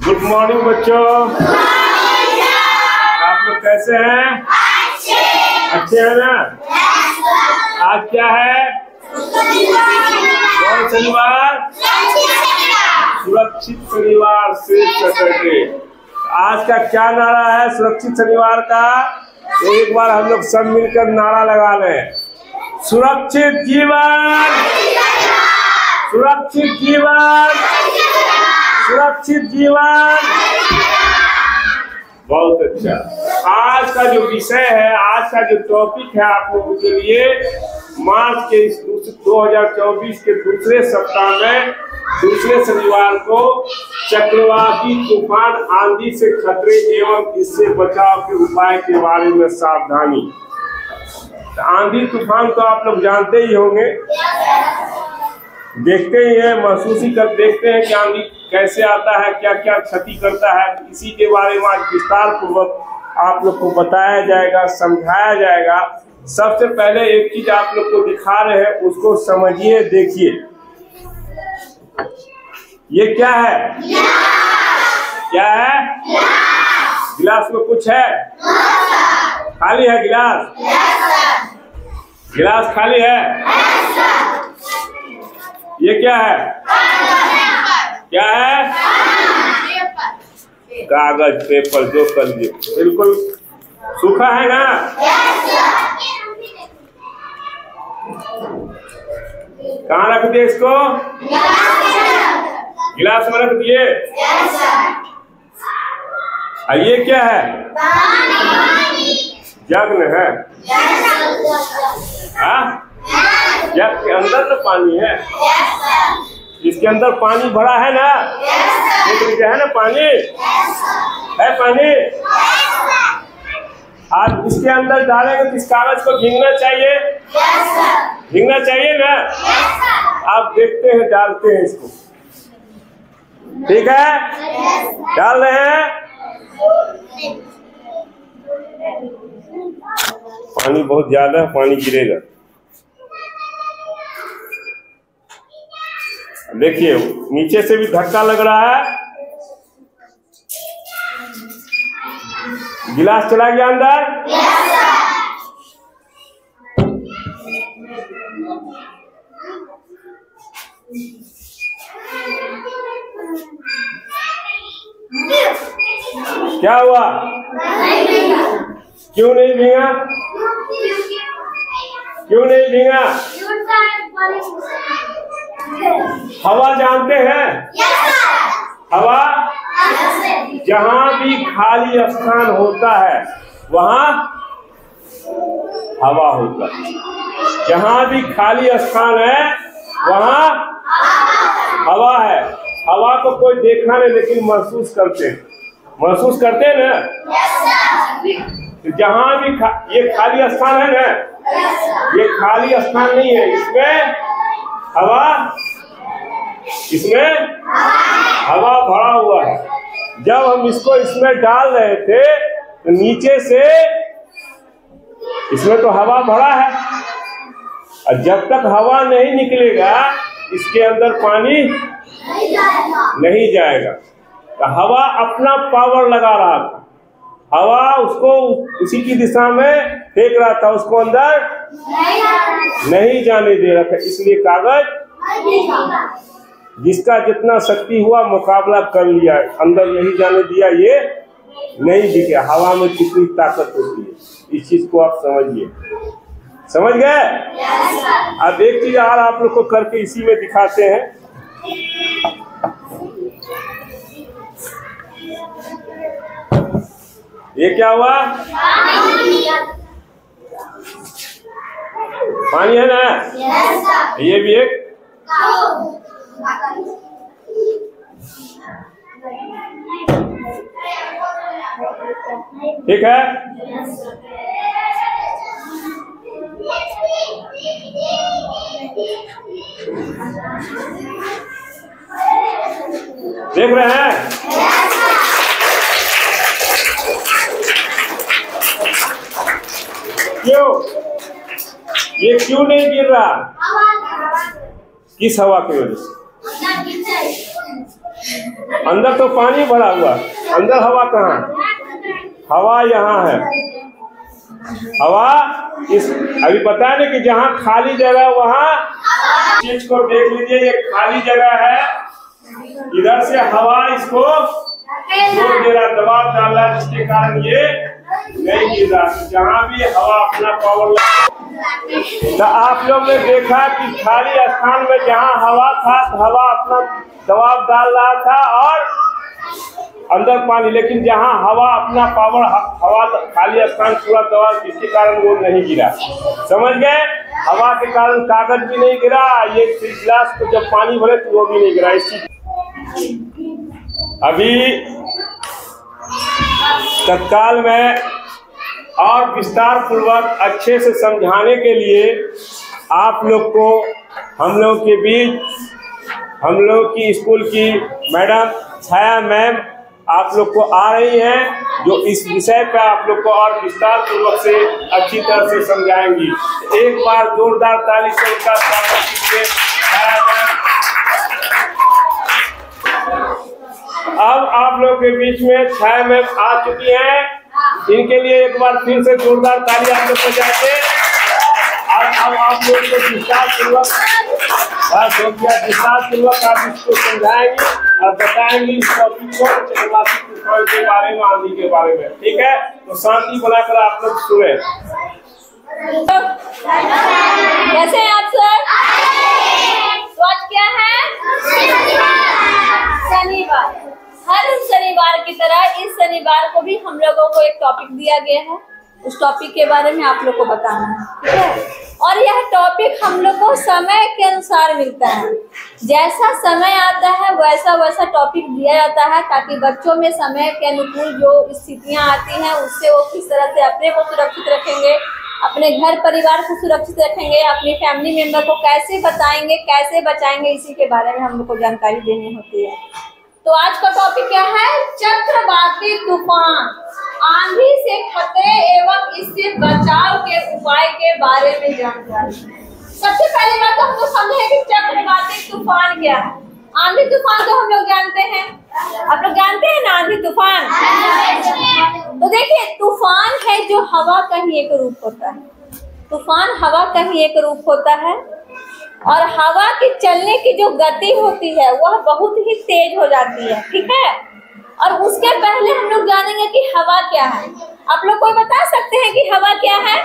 Good morning बच्चों। आप लोग कैसे हैं? अच्छे हैं ना? आज क्या है? कौन शनिवार? सुरक्षित शनिवार से सैटरडे। आज का क्या नारा है सुरक्षित शनिवार का? एक बार हम लोग सब मिलकर नारा लगा लें। सुरक्षित जीवन, सुरक्षित जीवन, सुरक्षित जीवन। बहुत अच्छा। आज का जो विषय है, आज का जो टॉपिक है आप लोगों के लिए, मार्च के इस 2024 के दूसरे सप्ताह में दूसरे शनिवार को चक्रवाती तूफान आंधी से खतरे एवं इससे बचाव के उपाय के बारे में सावधानी। आंधी तूफान तो आप लोग जानते ही होंगे, देखते ही हैं, महसूस ही कर देखते हैं कि आंधी कैसे आता है, क्या क्या क्षति करता है। इसी के बारे में आज विस्तार पूर्वक आप लोग को बताया जाएगा, समझाया जाएगा। सबसे पहले एक चीज आप लोग को दिखा रहे हैं, उसको समझिए, देखिए। ये क्या है? क्या है? गिलास में कुछ है? खाली है गिलास? गिलास खाली है? ये क्या है? क्या है? कागज, पेपर, जो कर लिए बिल्कुल सूखा है ना? कहाँ रख दिए इसको? गिलास में रख दिए। ये क्या है? जग में है? जग के अंदर तो पानी है। इसके अंदर पानी भरा है ना? है ना पानी? है पानी? आज इसके अंदर डालेंगे तो इस कागज को भीगना चाहिए? भीगना चाहिए ना? आप देखते हैं, डालते हैं इसको, ठीक है? डाल रहे हैं। पानी बहुत ज्यादा है, पानी गिरेगा। देखिए नीचे से भी धक्का लग रहा है। गिलास चला गया अंदर। क्या हुआ? क्यों नहीं भीगा? क्यों नहीं भीगा? हवा जानते हैं? हवा जहाँ भी खाली स्थान होता है वहाँ हवा होता है। जहाँ भी खाली स्थान है वहाँ हवा है। हवा को कोई देखा नहीं, लेकिन महसूस करते हैं। महसूस करते हैं ना? जहाँ भी ये खाली स्थान है ना, ये खाली स्थान नहीं है, इसमें हवा, इसमें हवा भरा हुआ है। जब हम इसको इसमें डाल रहे थे तो नीचे से इसमें तो हवा भरा है, और जब तक हवा नहीं निकलेगा इसके अंदर पानी नहीं जाएगा। तो हवा अपना पावर लगा रहा था, हवा उसको उसी की दिशा में फेंक रहा था, उसको अंदर नहीं जाने दे रहा था। इसलिए कागज जिसका जितना शक्ति हुआ मुकाबला कर लिया, अंदर नहीं जाने दिया, ये नहीं दिखे। हवा में कितनी ताकत होती है, इस चीज को आप समझिए। समझ गए? अब एक चीज और आप लोग को करके इसी में दिखाते हैं। ये क्या हुआ? पानी है ना? ये भी एक ठीक है। देख रहे हैं? क्यों? ये क्यों नहीं गिर रहा? किस हवा की वजह से? अंदर तो पानी भरा हुआ, अंदर हवा कहाँ? हवा यहाँ है। हवा इस अभी पता है ना कि जहाँ खाली जगह वहाँ चीज को देख लीजिए, ये खाली जगह है, इधर से हवा इसको जोर दे रहा, दबाव डाल रहा, जिसके कारण ये नहीं गिर रहा। जहाँ भी हवा अपना पावर, तो आप लोग ने देखा कि खाली स्थान में जहाँ हवा था, हवा अपना दबाव डाल रहा था और अंदर पानी, लेकिन जहाँ हवा अपना पावर, हवा खाली स्थान पूरा दबाव, जिसके कारण वो नहीं गिरा। समझ गए? हवा के कारण कागज भी नहीं गिरा, ये गिलास को जब पानी भरे तो वो भी नहीं गिरा। इसी अभी तत्काल में और विस्तार पूर्वक अच्छे से समझाने के लिए आप लोग को हम लोग के बीच हम लोग की स्कूल की मैडम छाया मैम आप लोग को आ रही हैं, जो इस विषय पर आप लोग को और विस्तार पूर्वक से अच्छी तरह से समझाएंगी। एक बार जोरदार ताली से उनका स्वागत कीजिए। छाया मैम अब आप लोग के बीच में छाया मैम आ चुकी हैं, इनके लिए एक बार फिर से जोरदार ताली आप लोग बजाइए। और अब आप लोग को विस्तार पूर्वक आप इसको समझाएंगे और बताएंगे इस टॉपिक को, चक्रवाती तूफान के बारे में, आंधी के बारे में। ठीक है, तो शांति बनाकर आप लोग सुने। कैसे हैं आप सर? तो आज क्या है? शनिवार। हर शनिवार की तरह इस शनिवार को भी हम लोगों को एक टॉपिक दिया गया है, उस टॉपिक के बारे में आप लोग को बताना है, ठीक है? और यह टॉपिक हम लोग को समय के अनुसार मिलता है, जैसा समय आता है वैसा वैसा टॉपिक दिया जाता है, ताकि बच्चों में समय के अनुकूल जो स्थितियां आती हैं उससे वो किस तरह से अपने को सुरक्षित रखेंगे, अपने घर परिवार को सुरक्षित रखेंगे, अपनी फैमिली मेंबर को कैसे बताएंगे, कैसे बचाएंगे, इसी के बारे में हम लोग को जानकारी देनी होती है। तो आज का टॉपिक क्या है? चक्रवाती तूफान, आंधी से खतरे एवं इससे बचाव के उपाय के बारे में जानकारी। सबसे पहले बात तो हम लोग समझे कि चक्रवाती तूफान क्या है। आंधी तूफान तो हम लोग जानते हैं, आप लोग जानते हैं ना आंधी तूफान। तो देखिए, तूफान है जो हवा का ही एक रूप होता है। तूफान हवा का ही एक रूप होता है और हवा की चलने की जो गति होती है वह बहुत ही तेज हो जाती है, ठीक है? और उसके पहले हम लोग जानेंगे कि हवा क्या है। आप लोग कोई बता सकते हैं कि हवा क्या है?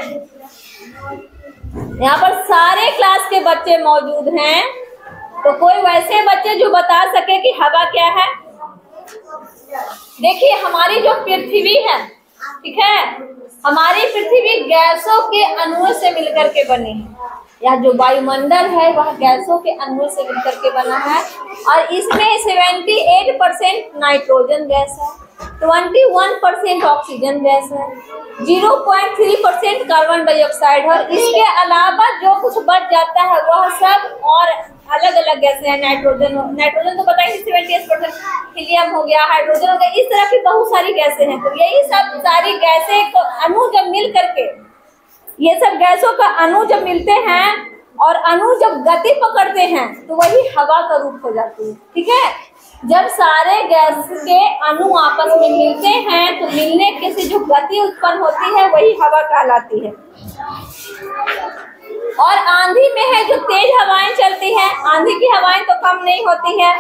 यहाँ पर सारे क्लास के बच्चे मौजूद हैं, तो कोई वैसे बच्चे जो बता सके कि हवा क्या है? देखिए, हमारी जो पृथ्वी है, ठीक है, हमारी पृथ्वी गैसों के अणुओं से मिलकर के बनी है। यह जो वायुमंडल है वह गैसों के अणुओं से मिलकर के बना है और इसमें 78% नाइट्रोजन गैस है, 21% ऑक्सीजन गैस है, 0.3% कार्बन डाइऑक्साइड है और इसके अलावा जो कुछ बच जाता है वह सब और अलग अलग गैसें हैं। नाइट्रोजन तो बताइए 78%, हीलियम हो गया, हाइड्रोजन हो गया, इस तरह की बहुत सारी गैसें हैं। तो यही सब सारी गैसें को अणु जब मिल करके, ये सब गैसों का अणु जब मिलते हैं और अणु जब गति पकड़ते हैं तो वही हवा का रूप हो जाती है, ठीक है? जब सारे गैस के अणु आपस में मिलते हैं तो मिलने के से जो गति उत्पन्न होती है वही हवा कहलाती है। और आंधी में है जो तेज हवाएं चलती हैं, आंधी की हवाएं तो कम नहीं होती है,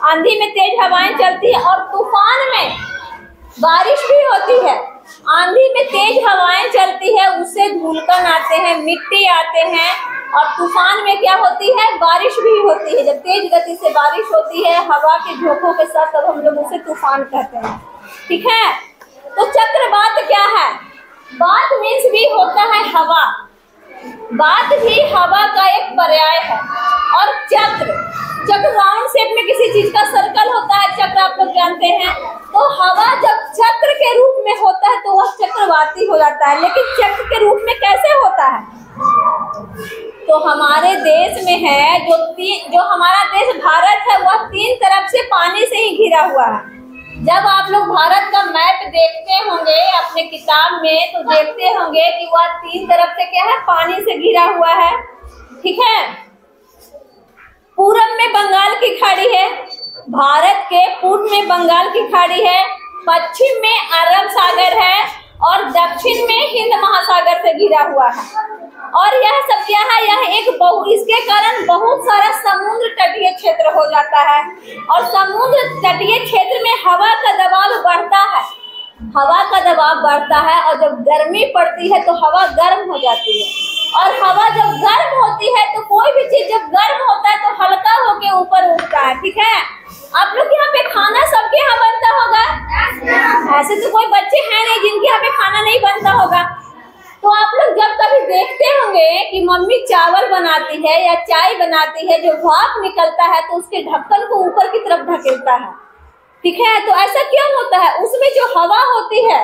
आंधी में तेज हवाएं चलती है और तूफान में बारिश भी होती है। आंधी में तेज हवाएं चलती है, उससे धूलकण आते हैं, मिट्टी आते हैं और तूफान में क्या होती है? बारिश भी होती है। जब तेज गति से बारिश होती है हवा के झोंकों के साथ, तब हम लोग उसे तूफान कहते हैं, ठीक है? तो चक्रवात क्या है? वात मीन्स भी होता है हवा, वात भी हवा का एक पर्याय है। और चक्र राउंड शेप में किसी चीज का सर्कल होता है, चक्र आप लोग जानते हैं। तो हवा जब चक्र के रूप में होता है तो वह चक्रवाती हो जाता है। लेकिन चक्र के रूप में कैसे होता है? तो हमारे देश में है जो हमारा देश भारत है वह 3 तरफ से पानी से ही घिरा हुआ है। जब आप लोग भारत का मैप देखते होंगे अपने किताब में तो देखते होंगे कि वह 3 तरफ से क्या है? पानी से घिरा हुआ है, ठीक है? पूरब में बंगाल की खाड़ी है, भारत के पूर्व में बंगाल की खाड़ी है, पश्चिम में अरब सागर है और दक्षिण में हिंद महासागर से घिरा हुआ है। और यह सब क्या है, यह एक इसके कारण बहुत सारा समुद्र तटीय क्षेत्र हो जाता है और समुद्र तटीय क्षेत्र में हवा का दबाव बढ़ता है, हवा का दबाव बढ़ता है और जब गर्मी पड़ती है तो हवा गर्म हो जाती है और हवा जब गर्म होती है तो कोई भी चीज जब गर्म होता है तो हल्का होके ऊपर उठता है। ठीक है, आप लोग यहाँ पे खाना सबके यहाँ बनता होगा, ऐसे तो कोई बच्चे हैं नहीं जिनके यहाँ पे खाना नहीं बनता होगा। तो आप लोग जब कभी देखते होंगे कि मम्मी चावल बनाती है या चाय बनाती है, जो भाप निकलता है तो उसके ढक्कन को ऊपर की तरफ ढकेलता है। ठीक है, तो ऐसा क्यों होता है, उसमें जो हवा होती है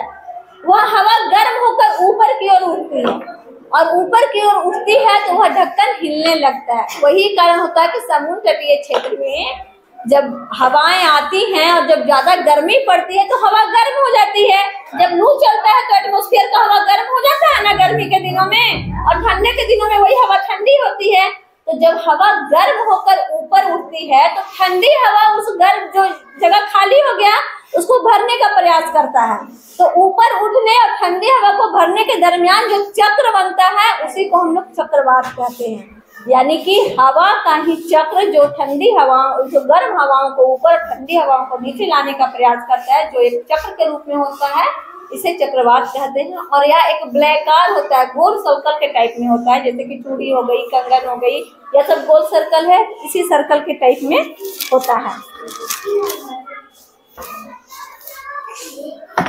वह हवा गर्म होकर ऊपर की ओर उठती है और ऊपर की ओर उठती है तो वह ढक्कन हिलने लगता है। वही कारण होता है कि समुद्र तटीय क्षेत्र में जब हवाएं आती हैं और जब ज्यादा गर्मी पड़ती है तो हवा गर्म हो जाती है। जब लू चलता है तो एटमॉस्फेयर का हवा गर्म हो जाता है ना गर्मी के दिनों में, और ठंडे के दिनों में वही हवा ठंडी होती है। तो जब हवा गर्म होकर ऊपर उठती है तो ठंडी हवा उस गर्म जो जगह खाली हो गया उसको भरने का प्रयास करता है। तो ऊपर उठने और ठंडी हवा को भरने के दरमियान जो चक्र बनता है उसी को हम लोग चक्रवात कहते हैं। यानी कि हवा का ही चक्र जो ठंडी हवाओं, जो गर्म हवाओं को ऊपर, ठंडी हवाओं को नीचे लाने का प्रयास करता है, जो एक चक्र के रूप में होता है, इसे चक्रवात कहते हैं। और यह एक ब्लैकार होता है, गोल सर्कल के टाइप में होता है, जैसे कि चूड़ी हो गई, कंगन हो गई, यह सब गोल सर्कल है, इसी सर्कल के टाइप में होता है।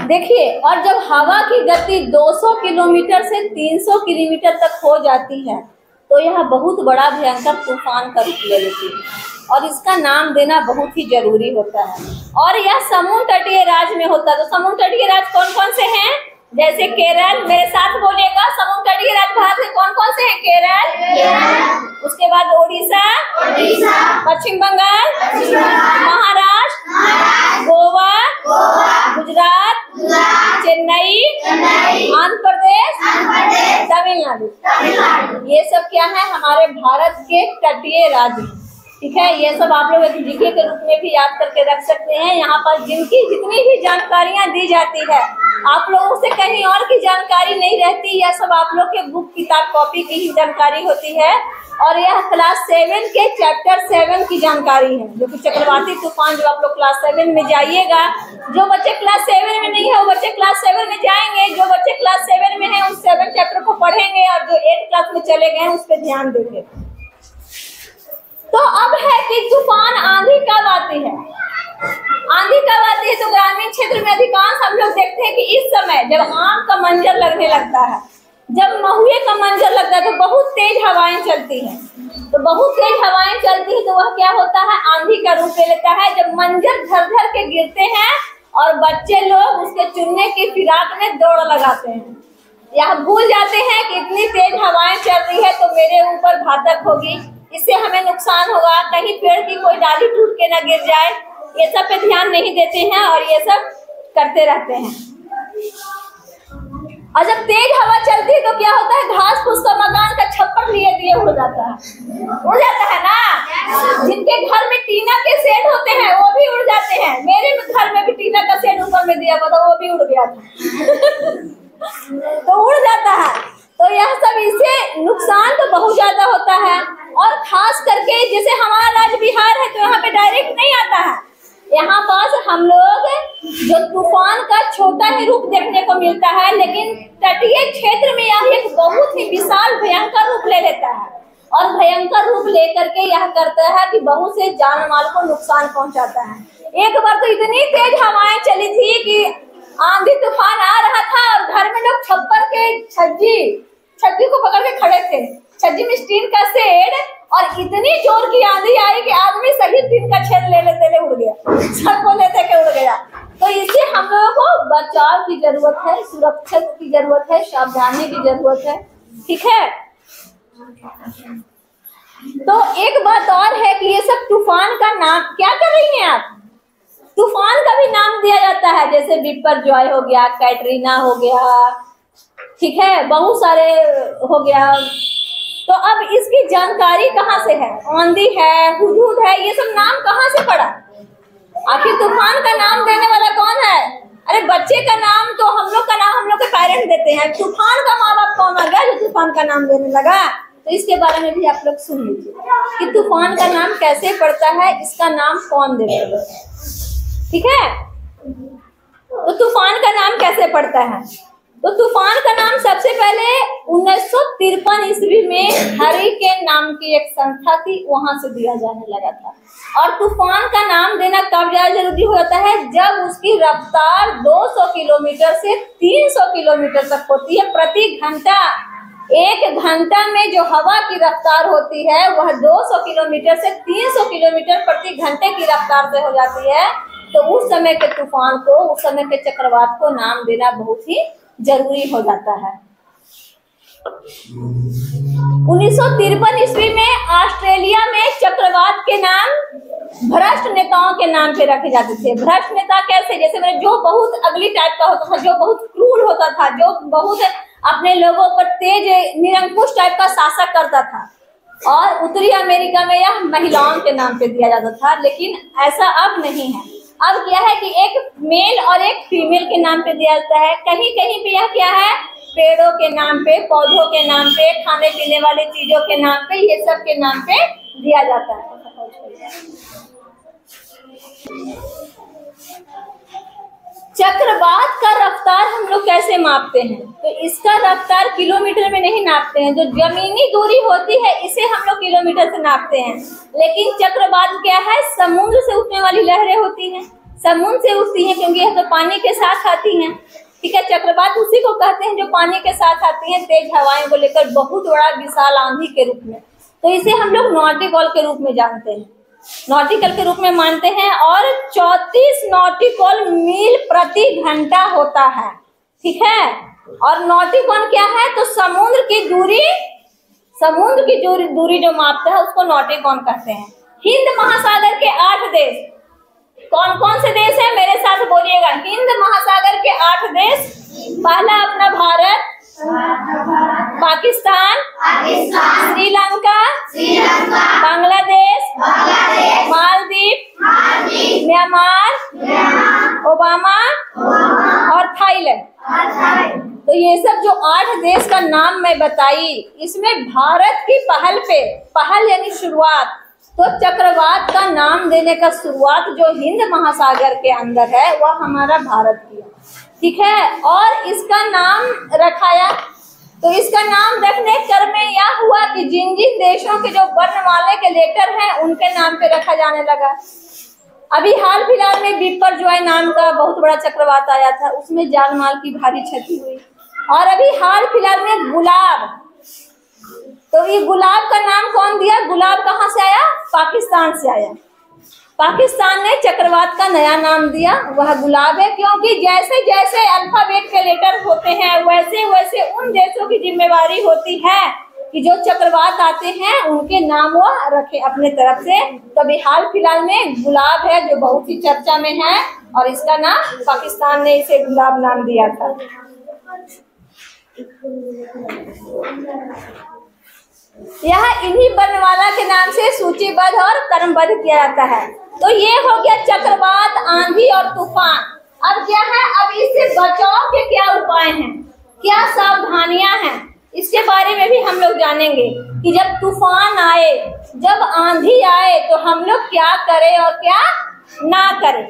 देखिए, और जब हवा की गति 200 किलोमीटर से 300 किलोमीटर तक हो जाती है तो यह बहुत बड़ा भयंकर तूफान का रूप ले लेती है और इसका नाम देना बहुत ही जरूरी होता है। और यह समुद्र तटीय राज्य में होता है। तो समुद्र तटीय राज्य कौन कौन से हैं, जैसे केरल, मेरे साथ बोलिएगा, समुद्र तटीय राज्य भारत के कौन कौन से हैं, केरल, उसके बाद उड़ीसा, पश्चिम बंगाल, महाराष्ट्र, गोवा, गुजरात, चेन्नई, आंध्र प्रदेश, तमिलनाडु, ये सब क्या है, हमारे भारत के तटीय राज्य। ठीक है, ये सब आप लोग जीके के रूप में भी याद करके रख सकते हैं। यहाँ पर जिनकी जितनी भी जानकारियाँ दी जाती है, आप लोगों से कहीं और की जानकारी नहीं रहती, यह सब आप लोग के बुक, किताब, कॉपी की ही जानकारी होती है। और यह क्लास 7 के चैप्टर 7 की जानकारी है, जो कि चक्रवाती तूफान, जो आप लोग क्लास 7 में जाइएगा। जो बच्चे क्लास 7 में नहीं है वो बच्चे क्लास 7 में जाएंगे, जो बच्चे क्लास 7 में है उस 7 चैप्टर को पढ़ेंगे, और जो 8 क्लास में चले गए हैं उस पर ध्यान देंगे। तो अब है कि तूफान आंधी कब आती है। आंधी कब आती है, तो ग्रामीण क्षेत्र में अधिकांश हम लोग देखते हैं कि इस समय जब आम का मंजर लगने लगता है, जब महुए का मंजर लगता है, तो बहुत तेज हवाएं चलती हैं। तो बहुत तेज हवाएं चलती है तो वह क्या होता है, आंधी का रूप ले लेता है। जब मंजर धर धर के गिरते हैं और बच्चे लोग उसके चुनने की फिराक में दौड़ लगाते हैं, यह भूल जाते हैं कि इतनी तेज हवाएं चल रही है तो मेरे ऊपर घातक होगी, इससे हमें नुकसान होगा, कहीं पेड़ की कोई डाली टूट के ना गिर जाए, ये सब पे ध्यान नहीं देते हैं और ये सब करते रहते हैं। और जब तेज हवा चलती है तो क्या होता है, घास फूस का मकान का छप्पर लिए दिए उड़ जाता है ना। जिनके घर में टीना के शेड होते हैं वो भी उड़ जाते हैं। मेरे घर में भी टीना का शेड ऊपर में दिया हुआ था, वो भी उड़ गया था तो उड़ जाता है। तो यह सब, इससे नुकसान तो बहुत ज्यादा होता है। और खास करके जैसे हमारा राज्य बिहार है तो यहाँ पे डायरेक्ट नहीं आता है, यहाँ पास हम लोग जो तूफान का छोटा ही रूप देखने को मिलता है, लेकिन तटीय क्षेत्र में यह एक बहुत ही विशाल भयंकर रूप ले लेता है। और भयंकर रूप लेकर के यह करता है कि बहुत से जान माल को नुकसान पहुंचाता है। एक बार तो इतनी तेज हवाएं चली थी कि आंधी तूफान आ रहा था और घर में लोग छप्पर के छज्जी को पकड़ के खड़े थे, छज्जी में स्टील का शेड, और इतनी जोर की आंधी आई कि आदमी सही टीन का छेद ले लेते उड़ गया, सबको लेते के उड़ गया। तो इससे हम लोगों को बचाव की जरूरत है, सुरक्षा की जरूरत है, सावधानी की जरूरत है। ठीक है, तो एक बात और है कि ये सब तूफान का नाम क्या कर रही हैं आप, तूफान का भी नाम दिया जाता है, जैसे बिपरजॉय हो गया, कैटरीना हो गया, ठीक है, बहुत सारे हो गया, तो अब इसकी जानकारी कहाँ से है? औंधी है, हुदहुद है, ये सब नाम कहाँ से पड़ा? आखिर तूफान का नाम देने वाला कौन है? अरे बच्चे का नाम तो हम लोग का नाम हम लोग के पेरेंट्स देते हैं, तूफान का माँ बाप कौन आ गया जो तूफान का नाम देने लगा? तो इसके बारे में भी आप लोग सुन लीजिए कि तूफान का नाम कैसे पड़ता है, इसका नाम कौन देता है। ठीक है, तो तूफान का नाम कैसे पड़ता है? तो तूफान का नाम सबसे पहले 1953 ईस्वी में हरिकेन नाम की एक संस्था थी, वहां से दिया जाने लगा था। और तूफान का नाम देना कब ज्यादा जरूरी हो जाता है? जब उसकी रफ्तार 200 किलोमीटर से 300 किलोमीटर तक होती है प्रति घंटा। एक घंटा में जो हवा की रफ्तार होती है वह 200 किलोमीटर से 300 किलोमीटर प्रति घंटे की रफ्तार से हो जाती है। तो उस समय के तूफान को, उस समय के चक्रवात को नाम देना बहुत ही जरूरी हो जाता है। 1953 ईस्वी में ऑस्ट्रेलिया में चक्रवात के नाम भ्रष्ट नेताओं के नाम पे रखे जाते थे। भ्रष्ट नेता कैसे? जैसे मैंने जो बहुत अगली टाइप का होता था, जो बहुत क्रूर होता था, जो बहुत अपने लोगों पर तेज निरंकुश टाइप का शासक करता था। और उत्तरी अमेरिका में यह महिलाओं के नाम पे दिया जाता था, लेकिन ऐसा अब नहीं है। अब क्या है कि एक मेल और एक फीमेल के नाम पे दिया जाता है। कहीं कहीं पे यह क्या है, पेड़ों के नाम पे, पौधों के नाम पे, खाने पीने वाली चीजों के नाम पे, ये सब के नाम पे दिया जाता है। चक्रवात का रफ्तार हम लोग कैसे मापते हैं? तो इसका रफ्तार किलोमीटर में नहीं नापते हैं। जो जमीनी दूरी होती है इसे हम लोग किलोमीटर से नापते हैं। लेकिन चक्रवात क्या है? समुद्र से उठने वाली लहरें होती हैं, समुद्र से उठती हैं, क्योंकि यह तो पानी के साथ आती हैं। ठीक है, चक्रवात उसी को कहते हैं जो पानी के साथ आती हैं, तेज हवाएं को लेकर बहुत बड़ा विशाल आंधी के रूप में। तो इसे हम लोग नॉटिकल के रूप में जानते हैं, नॉटिकल के रूप में मानते हैं। और 34 नॉटिकल मील प्रति घंटा होता है। ठीक है, और नॉटिकल क्या है? तो समुद्र की दूरी जो मापता है उसको नॉटिकल कहते हैं। हिंद महासागर के 8 देश कौन कौन से देश हैं? मेरे साथ बोलिएगा। हिंद महासागर के 8 देश। पहला अपना भारत, पाकिस्तान, श्रीलंका, बांग्लादेश, मालदीव, म्यांमार, ओबामा और थाईलैंड। तो ये सब जो 8 देश का नाम मैं बताई, इसमें भारत की पहल यानी शुरुआत, तो चक्रवात का नाम देने का शुरुआत जो हिंद महासागर के अंदर है वह हमारा भारत किया। ठीक है, और इसका नाम रखाया, तो इसका नाम रखने क्रम में यह हुआ कि जिन जिन देशों के जो वर्णमाला के लेटर हैं उनके नाम पे रखा जाने लगा। अभी हाल फिलहाल में बिपरजॉय नाम का बहुत बड़ा चक्रवात आया था, उसमें जान माल की भारी क्षति हुई। और अभी हाल फिलहाल में गुलाब, तो ये गुलाब का नाम कौन दिया? गुलाब कहाँ से आया? पाकिस्तान से आया। पाकिस्तान ने चक्रवात का नया नाम दिया, वह गुलाब है। क्योंकि जैसे जैसे अल्फाबेट के लेटर होते हैं वैसे वैसे उन देशों की जिम्मेवारी होती है कि जो चक्रवात आते हैं उनके नाम वो रखे अपने तरफ से। तभी हाल फिलहाल में गुलाब है जो बहुत ही चर्चा में है, और इसका नाम पाकिस्तान ने इसे गुलाब नाम दिया था। यह इन्हीं वर्णमाला के नाम से सूचीबद्ध और क्रमबद्ध किया जाता है। तो ये हो गया चक्रवात, आंधी और तूफान। अब क्या है, अब इससे बचाव के क्या उपाय हैं, क्या सावधानियां हैं, इसके बारे में भी हम लोग जानेंगे कि जब तूफान आए, जब आंधी आए तो हम लोग क्या करें और क्या ना करें।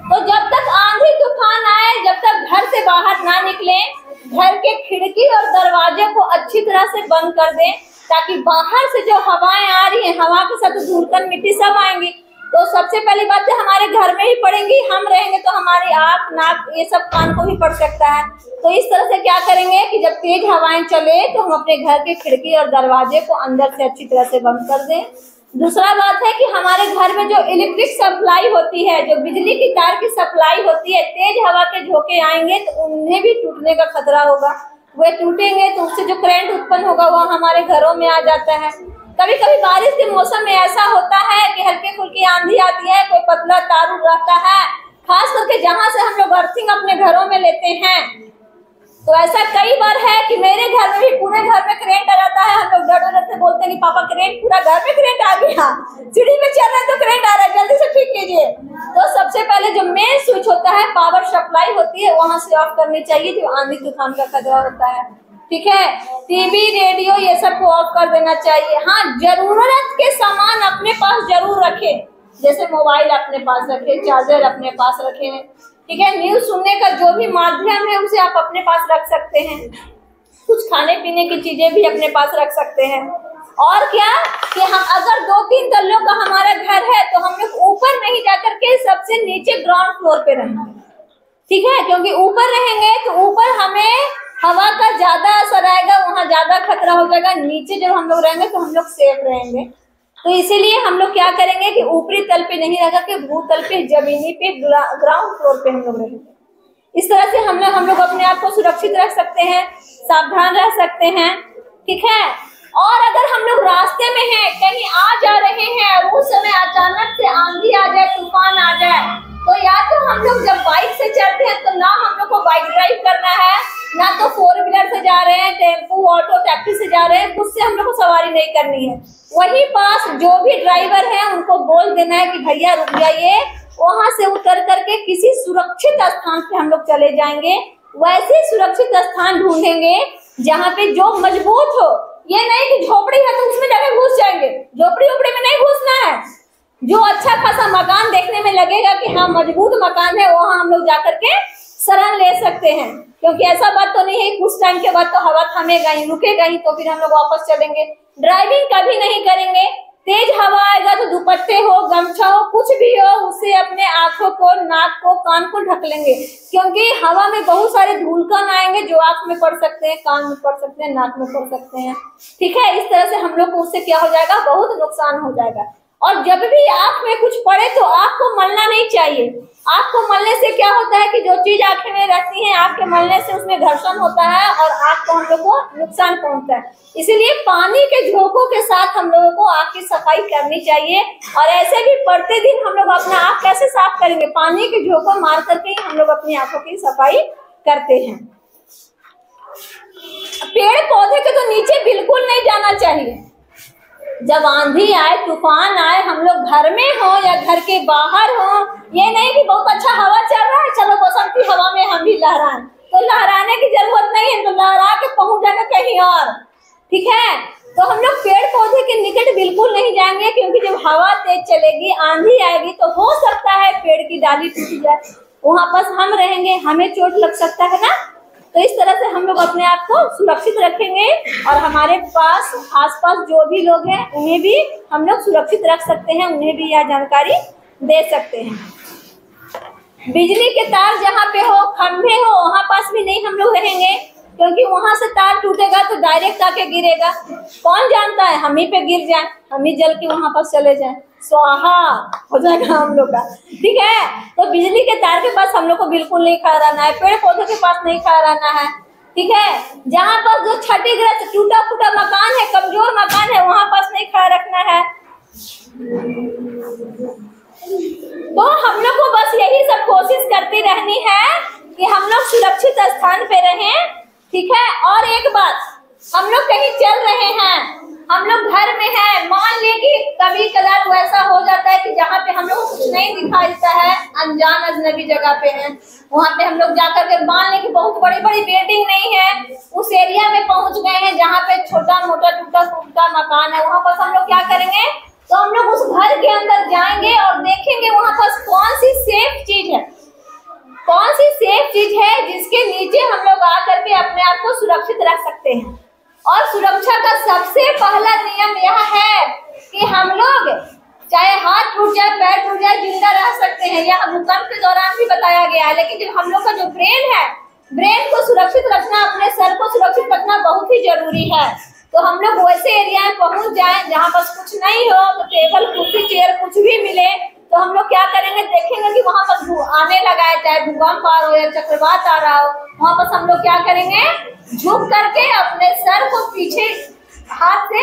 तो जब तक आंधी तूफान आए, जब तक घर से बाहर ना निकलें, घर के खिड़की और दरवाजे को अच्छी तरह से बंद कर दें, ताकि बाहर से जो हवाएं आ रही हैं, हवा के साथ धूल मिट्टी सब आएंगी, तो सबसे पहली बात है हमारे घर में ही पड़ेंगी। हम रहेंगे तो हमारी आँख, नाक, ये सब कान को भी पड़ सकता है। तो इस तरह से क्या करेंगे कि जब तेज हवाएं चले तो हम अपने घर के खिड़की और दरवाजे को अंदर से अच्छी तरह से बंद कर दें। दूसरा बात है कि हमारे घर में जो इलेक्ट्रिक सप्लाई होती है, जो बिजली की तार की सप्लाई होती है, तेज हवा के झोंके आएंगे तो उन्हें भी टूटने का खतरा होगा। वे टूटेंगे तो उससे जो करंट उत्पन्न होगा वह हमारे घरों में आ जाता है। कभी कभी बारिश के मौसम में ऐसा होता है कि हल्की फुल्की आंधी आती है, कोई पतला तार रहता है, खास करके जहां से हम लोग अर्थिंग अपने घरों में लेते हैं तो ऐसा कई बार है कि मेरे घर में भी पूरे घर में करंट आ जाता है, हम लोग डर डर से बोलते हैं कि पापा करंट, पूरा घर में करंट आ गया, सीढ़ी में चल रहे हैं तो करंट आ रहा है, जल्दी से ठीक कीजिए। तो सबसे पहले जो मेन स्विच होता है, पावर सप्लाई होती है, वहां से ऑफ करनी चाहिए जो आंधी तूफान का खतरा होता है। ठीक है, टीवी रेडियो ये सब को ऑफ कर देना चाहिए। हाँ, जरूरत के सामान अपने पास जरूर रखें, जैसे मोबाइल अपने पास रखें, चार्जर अपने पास रखें। ठीक है, न्यूज सुनने का जो भी माध्यम है उसे आप अपने पास रख सकते हैं। कुछ खाने पीने की चीजें भी अपने पास रख सकते हैं। और क्या कि हम अगर 2-3 तल्लों का हमारा घर है तो हम लोग ऊपर नहीं जाकर के सबसे नीचे ग्राउंड फ्लोर पे रहेंगे। ठीक है, क्योंकि ऊपर रहेंगे तो ऊपर हमें हवा का ज्यादा असर आएगा, वहां ज्यादा खतरा हो जाएगा। नीचे जब हम लोग रहेंगे तो हम लोग सेफ रहेंगे। तो इसीलिए हम लोग क्या करेंगे कि ऊपरी तल पे नहीं रह करके भूतल पे, जमीनी पे, ग्राउंड फ्लोर पे हम लोग रहेंगे। इस तरह से हम लोग अपने आप को सुरक्षित रख सकते हैं, सावधान रह सकते हैं। ठीक है, और अगर हम लोग रास्ते में हैं, कहीं आ जा रहे हैं और उस समय अचानक से आंधी आ जाए, तूफान आ जाए, तो या तो हम लोग जब बाइक से चलते हैं तो ना हम लोग को बाइक ड्राइव करना है, ना तो 4 व्हीलर से जा रहे हैं, टेम्पू, ऑटो, टैक्सी से जा रहे हैं, उससे हम लोग को सवारी नहीं करनी है। वहीं पास जो भी ड्राइवर है उनको बोल देना है कि भैया रुक जाइए, वहां से उतर करके किसी सुरक्षित स्थान पे हम लोग चले जाएंगे। वैसे सुरक्षित स्थान ढूंढेंगे जहाँ पे जो मजबूत हो। ये नहीं कि झोपड़ी है तो उसमें जाकर घुस जाएंगे, झोपड़ी ओपड़ी में नहीं घुसना है। जो अच्छा खासा मकान देखने में लगेगा कि हाँ मजबूत मकान है, वहां हम लोग जाकर के शरण ले सकते हैं। क्योंकि ऐसा बात तो नहीं है कुछ टाइम के बाद तो हवा थमेगा ही, रुकेगा ही, तो फिर हम लोग वापस चलेंगे। ड्राइविंग कभी नहीं करेंगे, तेज हवा आएगा तो दुपट्टे हो, गमछा हो, कुछ भी हो, उससे अपने आंखों को, नाक को, कान को ढक लेंगे। क्योंकि हवा में बहुत सारे धूलकण आएंगे जो आंख में पड़ सकते हैं, कान में पड़ सकते हैं, नाक में पड़ सकते हैं। ठीक है, इस तरह से हम लोग को उससे क्या हो जाएगा, बहुत नुकसान हो जाएगा। और जब भी आंख में कुछ पड़े तो आंख को मलना नहीं चाहिए। आंख को मलने से क्या होता है कि जो चीज आंखें में रहती है, आंख के मलने से उसमें घर्षण होता है और आंख को हम लोग को नुकसान पहुंचता है। इसीलिए पानी के झोंकों के साथ हम लोगों को आंख की सफाई करनी चाहिए। और ऐसे भी प्रतिदिन हम लोग अपना आंख कैसे साफ करेंगे, पानी के झोंकों मार करके ही हम लोग अपनी आंखों की सफाई करते हैं। पेड़ पौधे के तो नीचे बिल्कुल नहीं जाना चाहिए। जब आंधी आए, तूफान आए, हम लोग घर में हो या घर के बाहर हो, ये नहीं कि बहुत अच्छा हवा चल रहा है चलो बसंती हवा में हम भी लहराएं, तो लहराने की जरूरत नहीं है, तो लहरा के पहुंच जाना कहीं और। ठीक है, तो हम लोग पेड़ पौधे के निकट बिल्कुल नहीं जाएंगे, क्योंकि जब हवा तेज चलेगी, आंधी आएगी, तो हो सकता है पेड़ की डाली टूट जाए, वहां पास हम रहेंगे, हमें चोट लग सकता है ना। तो इस तरह से हम लोग अपने आप को सुरक्षित रखेंगे और हमारे पास आसपास जो भी लोग हैं उन्हें भी हम लोग सुरक्षित रख सकते हैं, उन्हें भी यह जानकारी दे सकते हैं। बिजली के तार जहाँ पे हो, खंभे हो, वहां पास भी नहीं हम लोग रहेंगे, क्योंकि वहां से तार टूटेगा तो डायरेक्ट आके गिरेगा। कौन जानता है, हम ही पे गिर जाए, हम ही जल के वहां पास चले जाए, स्वाहा हो जाएगा हम लोग का। ठीक है, तो बिजली के तार के पास हम लोग को बिल्कुल नहीं खड़ा रहना है, पेड़ पौधों के पास नहीं खड़ा रहना है। ठीक है, जहाँ पर जो क्षतिग्रस्त टूटा फूटा मकान है, कमजोर मकान है, वहां पास नहीं खड़ा रखना है। तो हम लोग को बस यही सब कोशिश करती रहनी है कि हम लोग सुरक्षित स्थान पे रहें। ठीक है, और एक बात, हम लोग कहीं चल रहे हैं, हम लोग घर में हैं, मान ले कि कभी कदार वैसा हो जाता है कि जहाँ पे हम लोग कुछ नहीं दिखाई देता है, अनजान अजनबी जगह पे हैं, वहाँ पे हम लोग जाकर के मान ले कि बहुत बड़ी बड़ी बिल्डिंग नहीं है, उस एरिया में पहुंच गए हैं जहाँ पे छोटा मोटा टूटा फूटा मकान है, वहाँ पर हम लोग क्या करेंगे, तो हम लोग उस घर के अंदर जाएंगे और देखेंगे वहाँ पर कौन सी सेफ चीज है, कौन सी सेफ चीज है जिसके नीचे हम लोग आकर के अपने आप को सुरक्षित रख सकते हैं। और सुरक्षा का सबसे पहला नियम यह है कि हम लोग चाहे हाथ टूट जाए, पैर टूट जाए, जिंदा रह सकते हैं। यह भूकंप के दौरान भी बताया गया है, लेकिन जब हम लोग का जो ब्रेन है, ब्रेन को सुरक्षित रखना, अपने सर को सुरक्षित रखना बहुत ही जरूरी है। तो हम लोग वैसे एरिया में पहुंच जाए जहाँ पर कुछ नहीं हो, तो टेबल कुर्सी चेयर कुछ भी मिले, तो हम लोग क्या करेंगे, देखेंगे कि वहां पर आने लगा है, चाहे भूकंप आ रहा हो या चक्रवात आ रहा हो, वहां पर हम लोग क्या करेंगे, झुक करके अपने सर को पीछे हाथ से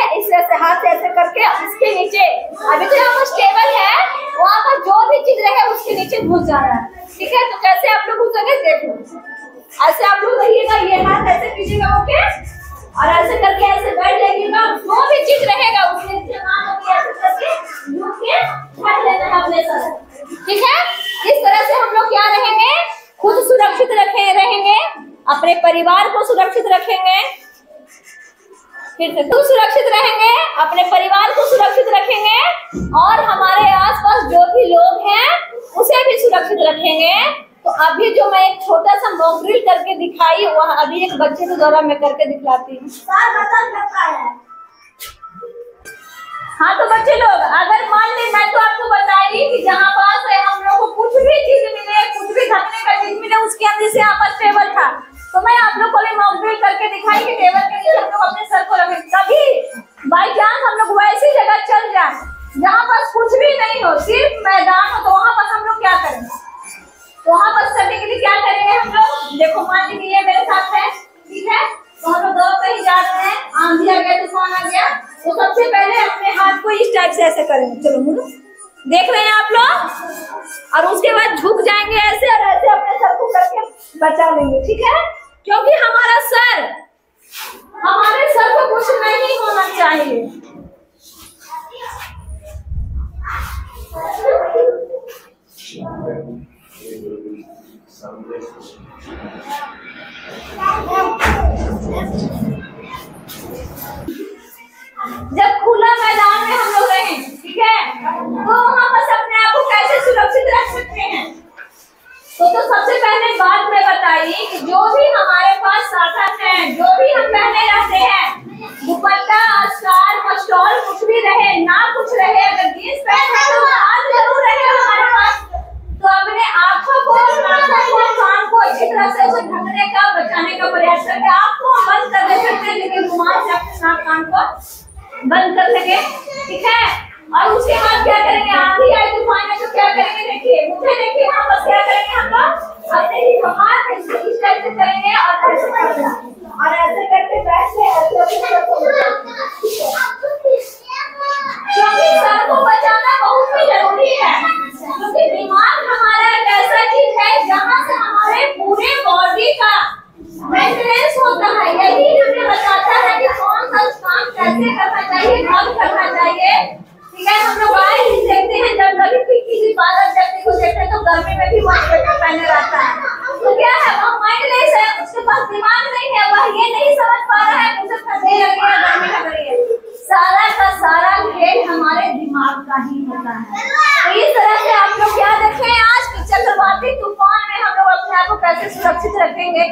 ऐसे करके इसके नीचे, अभी तो यहाँ पर स्टेबल है, वहां पर जो भी चीज रहे उसके नीचे घुस जाना है। ठीक है, तो कैसे आप लोग घुसेंगे देख लो। ऐसे आप लोग रहिएगा, ये हाथ ऐसे कीजिएगा, ओके, और ऐसे करके ऐसे बैठ जाइएगा। जो भी चीज रहेगा उसके ऐसे करके झुक के बैठ लेना है अपने सर, ठीक है। इस तरह से हम लोग क्या रहेंगे, खुद सुरक्षित रहेंगे, अपने परिवार को सुरक्षित रखेंगे, फिर से खुद सुरक्षित रहेंगे, अपने परिवार को सुरक्षित रखेंगे, और हमारे आसपास जो भी लोग हैं उसे भी सुरक्षित रखेंगे। तो अभी जो मैं एक छोटा सा मॉक ड्रिल करके दिखाई, वह अभी एक बच्चे के द्वारा मैं करके दिखलाती हूँ। हाँ तो बच्चे लोग, अगर मान ली मैं तो आपको बताई कि जहाँ पास है हम लोग को कुछ भी चीज मिले, कुछ भी ढकने का चीज मिले, उसके अंदर से यहाँ पास टेबल था, तो मैं आप लोग को भी मॉक ड्रिल करके दिखाई कि टेबल के नीचे हम लोग अपने सर को रखें। कभी बाई चांस हम लोग वैसी जगह चल जाए जहाँ पास कुछ भी नहीं हो, सिर्फ मैदान हो, तो वहाँ पर हम लोग क्या करें, तो वहाँ पर चलने के लिए क्या करेंगे हम लोग, देखो मान लीजिए ये मेरे साथ है, ठीक है, तो हम लोग दौड़ कहीं जा रहे हैं, आंधी आ गया, तूफान आ गया, तो सबसे पहले अपने हाथ को इस टाइप से ऐसे करेंगे, चलो मुड़ो, देख रहे हैं आप लोग, और उसके बाद झुक जाएंगे ऐसे, और ऐसे अपने सर को करके बचा लेंगे, ठीक है, क्योंकि हमारे सर को कुछ नहीं होना चाहिए। जब खुला मैदान में हम लोग रहें, ठीक है, तो वहाँ पर अपने आप को कैसे सुरक्षित रख सकते हैं, तो सबसे पहले बात मैं बताई कि जो भी हमारे पास साधन है, जो भी हम पहने रहते हैं, दुपट्टा, स्कार्फ, स्टॉल, कुछ भी रहे, ना कुछ रहे, अगर जींस पैंट है तो हाथ जरूर रहे हमारे पास, तो अपने आंखों को, नाकों को, कान को अच्छी तरह से उसे ढकने का, बचाने का प्रयास करके आपको हम बंद कर दे सकते हैं, लेकिन रुमाल से अपने नाक कान को बंद कर सके, ठीक है। और उसके बाद क्या करेंगे, आंधी आई तूफान है तो क्या करेंगे, देखिए मुझे देखिए, हम बस क्या करेंगे, हम लोग अपने ही हाथ इस टाइप से करेंगे और ऐसे करेंगे, और ऐसे करके बैठ के ऐसे क्योंकि सर को बचाना बहुत ही जरूरी है, क्योंकि दिमाग हमारा एक ऐसा चीज है जहाँ से हमारे पूरे बॉडी का मेंटेनेंस होता है, यही हमें बताता है कि कौन सा काम कैसे करना चाहिए, कब करना चाहिए, ठीक है। हम लोग आए ही देखते हैं, जब कभी किसी बादल व्यक्ति को देखते हैं तो गर्मी में भी वह स्वेटर पहने रहता है, तो क्या है, वह माइंडलेस है, उसके पास दिमाग नहीं है, वह ये नहीं समझ पा रहा है मुझे ठंडी लग रही है, गर्मी लग रही है, सारा का सारा खेल हमारे दिमाग का ही होता है। तो इस तरह से आप लोग क्या देखें, आज की चक्रवाती तूफान में हम लोग अपने आप को कैसे सुरक्षित रखेंगे,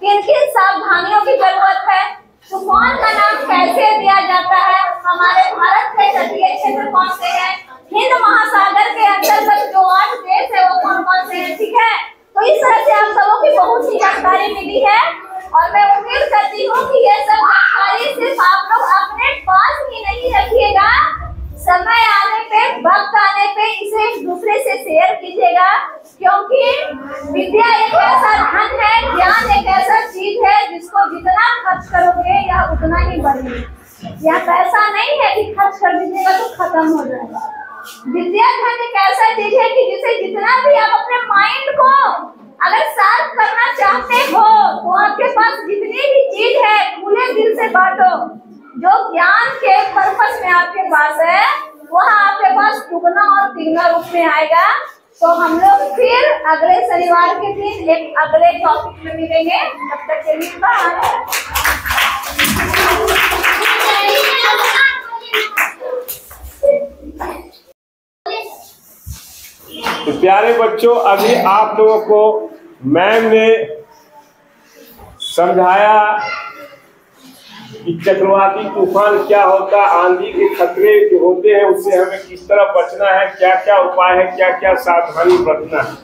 किन किन सावधानियों की जरूरत है, तूफान का नाम कैसे दिया जाता है, हमारे भारत के तटीय क्षेत्र कौन से हैं, हिंद महासागर के अंतर्गत जो 8 देश है वो कौन कौन से हैं, ठीक है। तो इस तरह से आप सबों की बहुत सी जानकारी मिली है, और मैं उम्मीद करती हूँ कि ये सब जानकारी सिर्फ आप लोग अपने पास ही नहीं रखिएगा, समय आने पे, वक्त आने पे इसे एक दूसरे से शेयर कीजिएगा, क्योंकि विद्या एक ऐसा धन है, ज्ञान एक ऐसा चीज है जिसको जितना खर्च करोगे या उतना ही बढ़ेगा। यह पैसा नहीं है कि खर्च कर दीजिएगा तो खत्म हो जाएगा। विद्या धन एक ऐसा चीज है कि जिसे जितना भी आप अपने माइंड को अगर शार्प करना चाहते हो तो आपके पास जितनी भी चीज है खुले दिल से बांटो। जो ज्ञान के पर्पस में आपके पास है वह आपके पास दुगना और तिगुना रूप में आएगा। तो हम लोग फिर अगले शनिवार के दिन एक अगले टॉपिक में मिलेंगे। तब तक के लिए बाय। तो प्यारे बच्चों, अभी आप लोगों को मैम ने समझाया कि चक्रवाती तूफान क्या होता है, आंधी के खतरे जो होते हैं उससे हमें किस तरह बचना है, क्या क्या उपाय है, क्या क्या सावधानी बरतना है।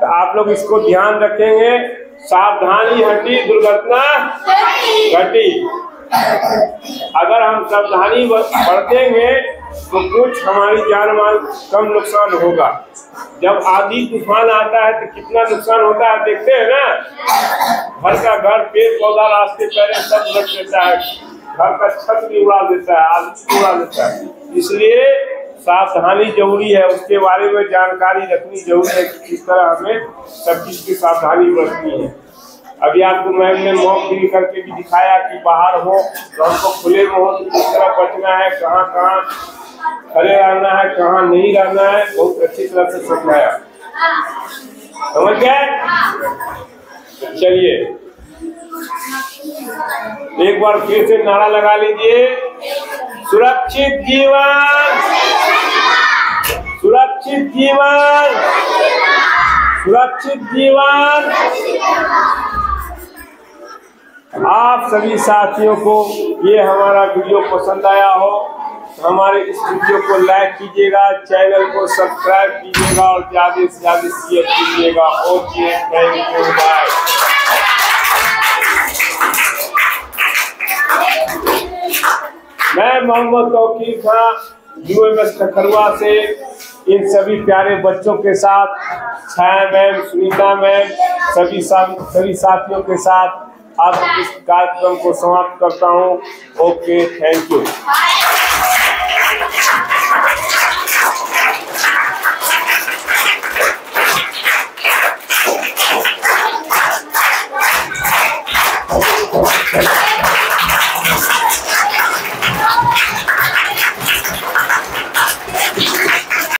तो आप लोग इसको ध्यान रखेंगे। सावधानी हटी दुर्घटना घटी। अगर हम सावधानी बरतेंगे तो कुछ हमारी जान माल कम नुकसान होगा। जब आंधी तूफान आता है तो कितना नुकसान होता है देखते हैं ना। घर का घर, पेड़ पौधा, रास्ते पैरे सब लग देता है, घर का छत भी उड़ा देता है, आदमी उड़ा देता है। इसलिए सावधानी जरूरी है, उसके बारे में जानकारी रखनी जरूरी है कि किस तरह हमें सब चीज की सावधानी बरतनी है। अभी आपको मैम ने मॉक ड्रिल करके भी दिखाया कि बाहर हो तो हमको खुले में हो तो किस तरह बचना है, कहाँ कहाँ खड़े रहना है, कहाँ नहीं रहना है, बहुत अच्छी तरह से समझाया। समझ गए? चलिए एक बार फिर से नारा लगा लीजिए, सुरक्षित जीवन, सुरक्षित जीवन, सुरक्षित जीवन। आप सभी साथियों को ये हमारा वीडियो पसंद आया हो तो हमारे इस वीडियो को लाइक कीजिएगा, चैनल को सब्सक्राइब कीजिएगा और ज्यादा से ज्यादा शेयर कीजिएगा। Okay, thank you, bye. मैं मोहम्मद तौकीर खान UMS खखरुआ से इन सभी प्यारे बच्चों के साथ, छाया मैम, सुनीता मैम, सभी साथियों के साथ आज इस कार्यक्रम को समाप्त करता हूँ। Okay, thank you. Thank you.